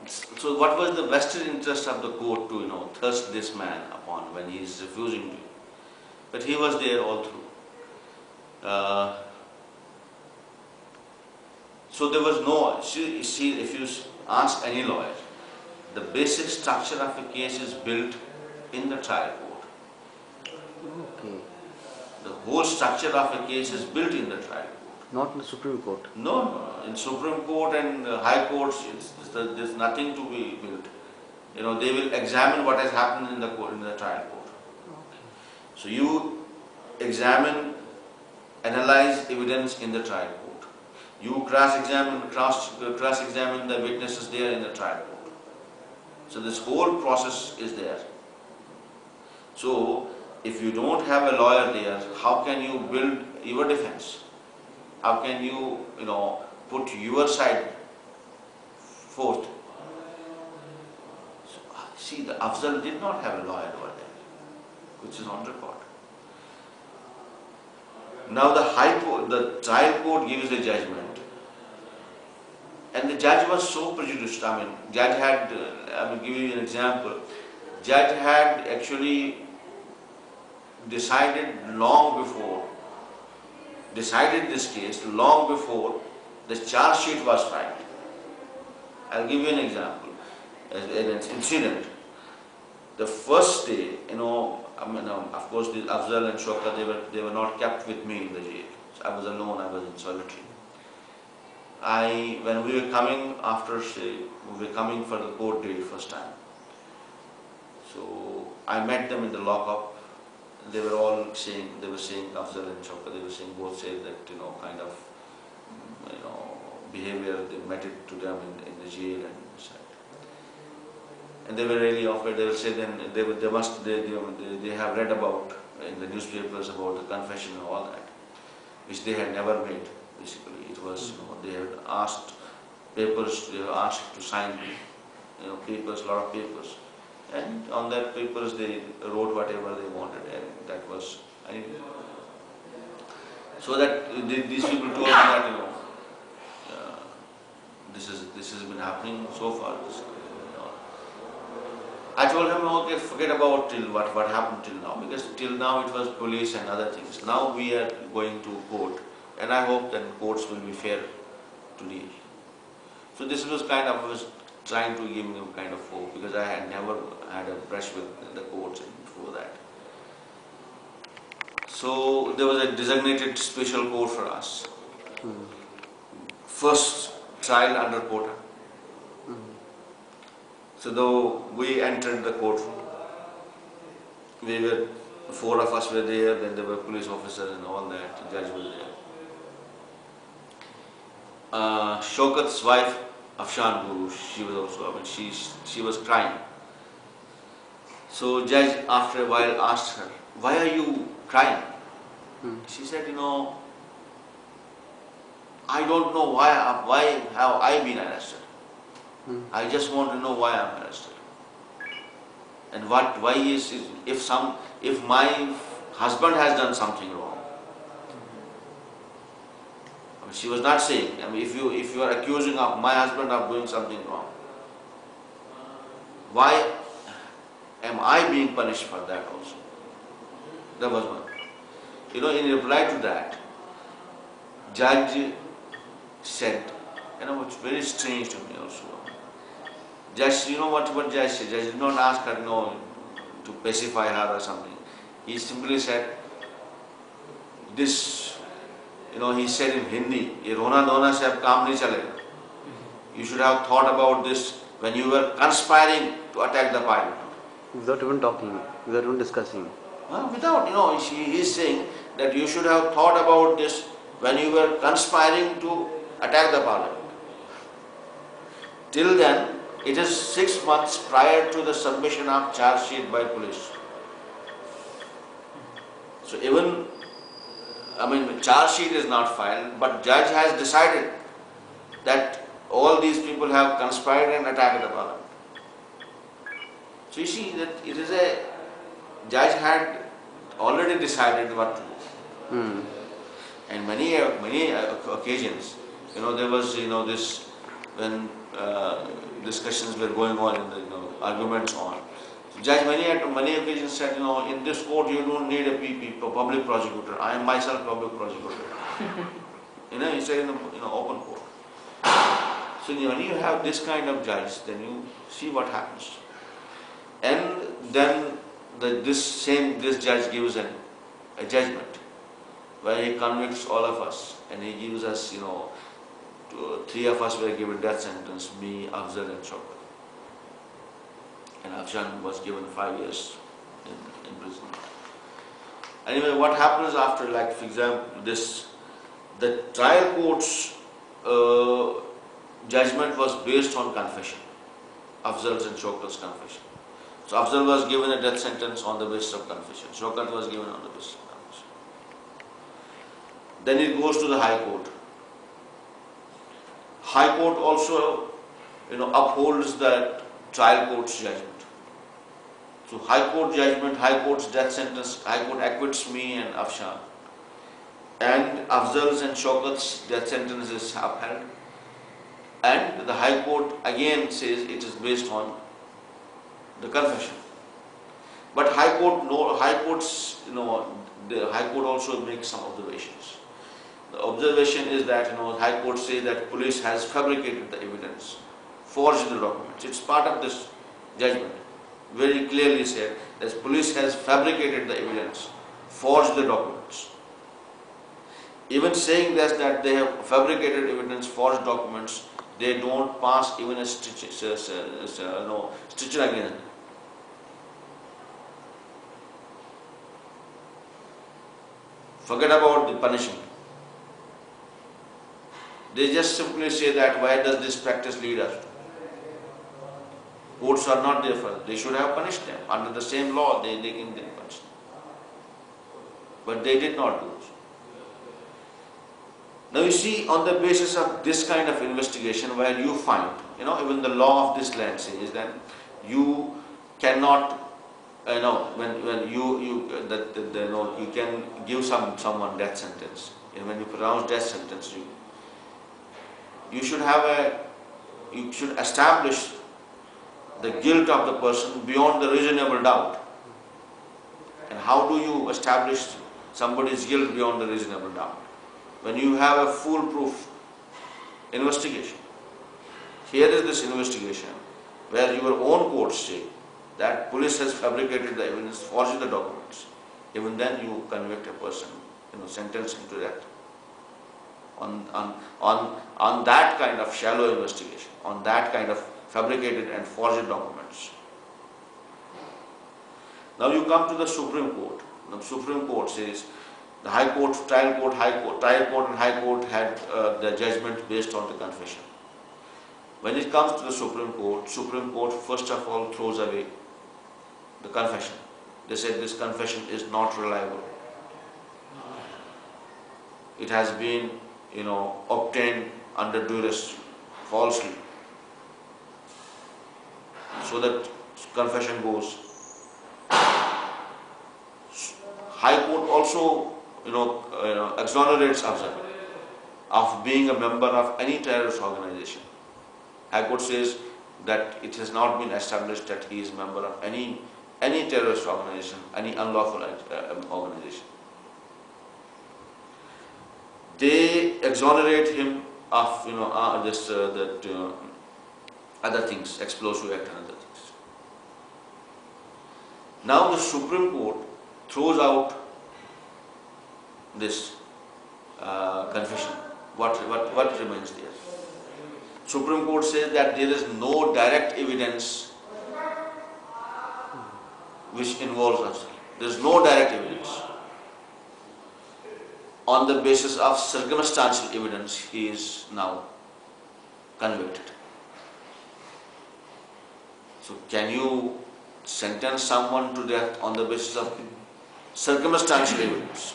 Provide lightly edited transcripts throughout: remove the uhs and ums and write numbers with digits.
So what was the vested interest of the court to, thrust this man upon when he is refusing to? But he was there all through. So there was no, see, if you ask any lawyer, the basic structure of a case is built in the trial court. Okay. The whole structure of a case is built in the trial court. Not in the Supreme Court. No. In Supreme Court and High Courts, there's nothing to be built. They will examine what has happened in the court, in the trial court. Okay. So you examine, analyze evidence in the trial court. You cross-examine the witnesses there in the trial court. So this whole process is there. So if you don't have a lawyer there, how can you build your defense? How can you, put your side forth? So, see, the Afzal did not have a lawyer over there, which is on record. Now the High Court, the trial court gives a judgment, and the judge was so prejudiced. Judge had, I will give you an example. Judge had actually decided this case long before the charge sheet was filed. I'll give you an example, an incident. The first day, of course, the Afzal and Shaukat, they were not kept with me in the jail. So I was alone, I was in solitary. When we were coming we were coming for the court date first time. So I met them in the lockup. They were all saying, Afzal and Shaukat, they were saying, both said that, kind of, behavior, they met it to them in the jail and such. And they were really offered, they will say then, they have read about in the newspapers about the confession and all that, which they had never made, basically. It was, they had asked to sign, papers, a lot of papers. And on that papers they wrote whatever they wanted, and that was anyway. So that these people told me that this has been happening so far. I told him, okay, forget about till what happened till now, because till now it was police and other things. Now we are going to court, and I hope that courts will be fair to deal. So this was kind of was trying to give me a kind of hope, because I had never had a brush with the courts before that. So there was a designated special court for us. First trial under quota. So though we entered the courtroom, four of us were there, then there were police officers and all that, the judge was there. Shaukat's wife, Afshan Guru, she was also, she was crying. So judge after a while asked her, why are you crying? She said, I don't know why have I been arrested. I just want to know why I'm arrested. And why is it, if my husband has done something wrong. She was not saying, if you are accusing of my husband of doing something wrong, why am I being punished for that also? That was one. In reply to that, judge said, it's very strange to me also. Judge, what judge said? Judge did not ask her, to pacify her or something. He simply said, this, he said in Hindi, "Ye rona dona se ab kaam nahi chalega." You should have thought about this when you were conspiring to attack the parliament. Without even talking, without even discussing. He is saying that you should have thought about this when you were conspiring to attack the parliament. Till then, it is 6 months prior to the submission of charge sheet by police. So even, charge sheet is not filed, but judge has decided that all these people have conspired and attacked the parliament. So you see that it is judge had already decided what to do. And many occasions, there was, this, when discussions were going on, in the, arguments on. So Judge many occasions said, in this court you don't need a PP, public prosecutor. I am myself public prosecutor. He said in the open court. So when you have this kind of judge, then you see what happens. And then this judge gives a judgment where he convicts all of us, and he gives us, three of us were given death sentence, me, Afzal and Shaukat. And Afshan was given 5 years in prison. Anyway, what happens after, like for example, the trial court's judgment was based on confession, Afzal's and Shaukat's confession. So Afzal was given a death sentence on the basis of confession. Shaukat was given on the basis of confession. Then it goes to the High Court. High Court also, upholds the trial court's judgment. So High Court judgment, High Court's death sentence, High Court acquits me and Afshan. And Afzal's and Shaukat's death sentence is upheld. And the High Court again says it is based on the confession. But the High Court also makes some observations. The observation is that, High Court says that police has fabricated the evidence, forged the documents. It's part of this judgment. Very clearly said that police has fabricated the evidence, forged the documents. Even saying this, that they have fabricated evidence, forged documents, they don't pass even a stitch again. Forget about the punishment. They just simply say that why does this practice lead us to? Courts are not there for it. They should have punished them. Under the same law, they can punish them. But they did not do so. Now you see, on the basis of this kind of investigation, where you find, even the law of this land says that you cannot, when you can give someone death sentence. When you pronounce death sentence, you should establish the guilt of the person beyond the reasonable doubt. And how do you establish somebody's guilt beyond the reasonable doubt? When you have a foolproof investigation. Here is this investigation where your own courts say that police has fabricated the evidence, forged the documents. Even then you convict a person, sentence him to death. On that kind of shallow investigation, on that kind of fabricated and forged documents. Now you come to the Supreme Court. The Supreme Court says the High Court, trial court and High Court had the judgment based on the confession. When it comes to the Supreme Court first of all throws away the confession. They said this confession is not reliable. It has been, obtained under duress, falsely. So that confession goes. High Court also, exonerates Afzal of being a member of any terrorist organization. High Court says that it has not been established that he is a member of any terrorist organization, any unlawful organization. They exonerate him of other things, Explosive Act and other things. Now the Supreme Court throws out this confession. What remains there? Supreme Court says that there is no direct evidence which involves Afzal. There is no direct evidence. On the basis of circumstantial evidence, he is now convicted. So can you sentence someone to death on the basis of circumstantial evidence?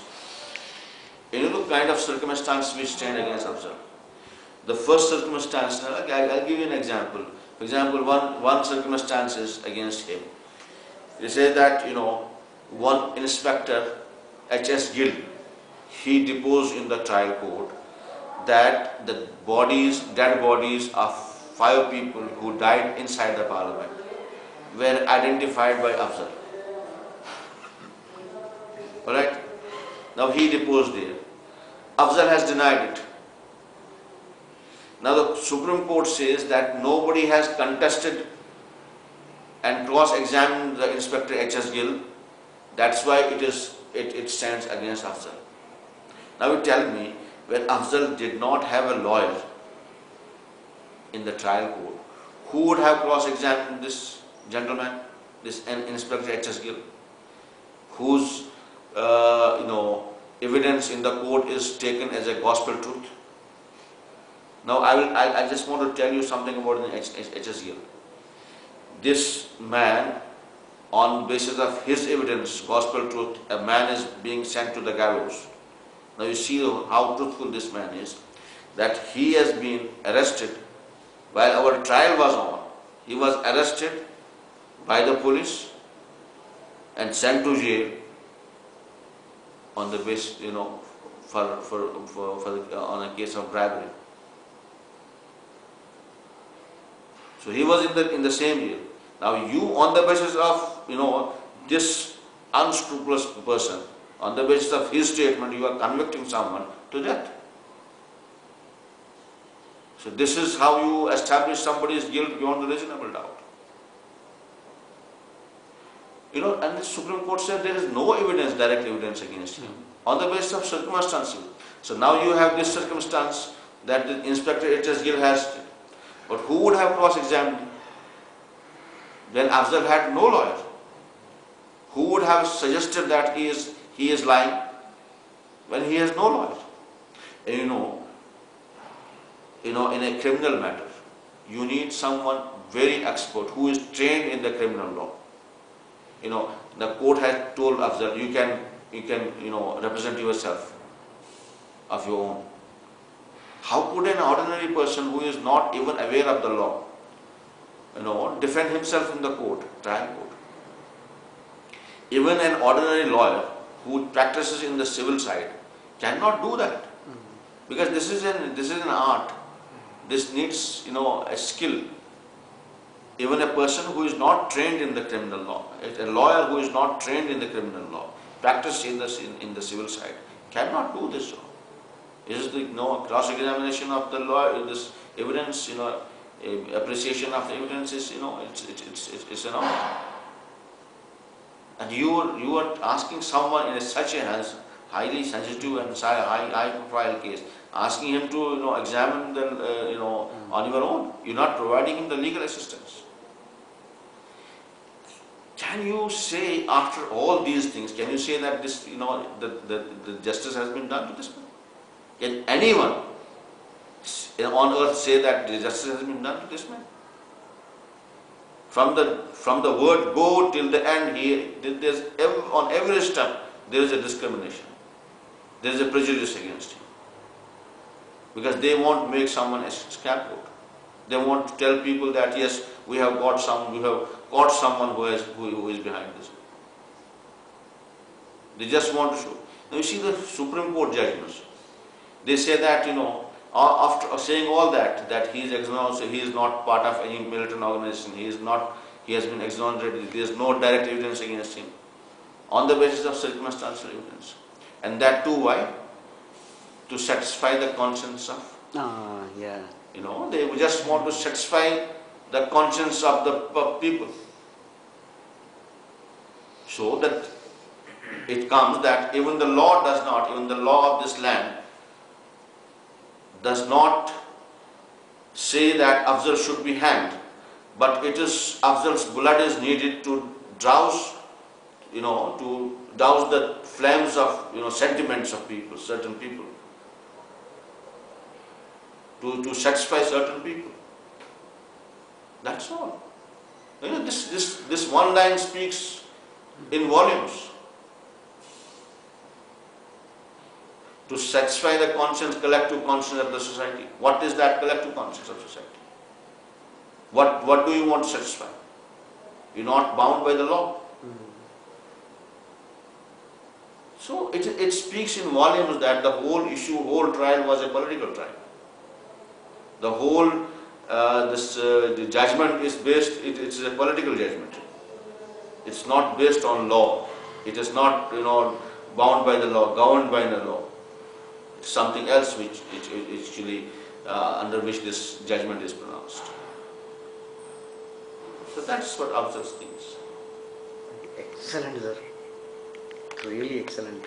The kind of circumstances which stand against Afzal. The first circumstance, I'll give you an example. For example, one circumstance is against him. They say that, one inspector, H.S. Gill, he deposed in the trial court that the dead bodies of 5 people who died inside the parliament were identified by Afzal. Alright? Now he deposed there. Afzal has denied it. Now the Supreme Court says that nobody has contested and cross-examined the Inspector H.S. Gill. That's why it stands against Afzal. Now you tell me, when Afzal did not have a lawyer in the trial court, who would have cross-examined this gentleman, this Inspector H.S. Gill, whose evidence in the court is taken as a gospel truth? Now I just want to tell you something about H.S. Gill. This man, on basis of his evidence, gospel truth, a man is being sent to the gallows. Now you see how truthful this man is, that he has been arrested while our trial was on. He was arrested by the police and sent to jail on the basis, on a case of bribery. So he was in the same jail. Now you, on the basis of this unscrupulous person, on the basis of his statement, you are convicting someone to death. So this is how you establish somebody's guilt beyond the reasonable doubt. And the Supreme Court said there is no evidence, direct evidence against him, on the basis of circumstances. So now you have this circumstance that the Inspector H.S. Gill has, but who would have cross-examined him? Then Afzal had no lawyer. Who would have suggested that he is lying when he has no lawyer? And in a criminal matter, you need someone very expert who is trained in the criminal law. The court has told Afzal, you can represent yourself of your own. How could an ordinary person who is not even aware of the law, defend himself in the court, trial court? Even an ordinary lawyer who practices in the civil side cannot do that, because this is an art. This needs a skill. Even a person who is not trained in the criminal law, a lawyer who is not trained in the criminal law, practiced in the civil side, cannot do this job. Is the cross-examination of the law, this evidence, appreciation of the evidence is, it's an art. And you are asking someone in such a highly sensitive and high-profile case, asking him to examine the on your own. You're not providing him the legal assistance. Can you say, after all these things, can you say that this the justice has been done to this man? Can anyone on earth say that the justice has been done to this man? From the word go till the end, on every step there is a discrimination. There is a prejudice against him. Because they won't make someone a scapegoat. They want to tell people that yes, we have caught someone who is behind this. They just want to show. Now you see the Supreme Court judgments. They say that after saying all that he is exonerated, he is not part of any militant organization. He has been exonerated. There is no direct evidence against him, on the basis of circumstantial evidence. And that too, why? To satisfy the conscience of. They just want to satisfy the conscience of the people. So that it comes that even the law of this land does not say that Afzal should be hanged, but Afzal's blood is needed to douse the flames of sentiments of people, certain people, to satisfy certain people. That's all. This one line speaks in volumes. To satisfy the collective conscience of the society. What is that collective conscience of society? What do you want to satisfy? You're not bound by the law. So it speaks in volumes that the whole trial was a political trial. The whole the judgment is based, it's a political judgment. It's not based on law. It is not, bound by the law, governed by the law. It's something else which actually under which this judgment is pronounced. So that's what observes things. Excellent, sir. Really excellent.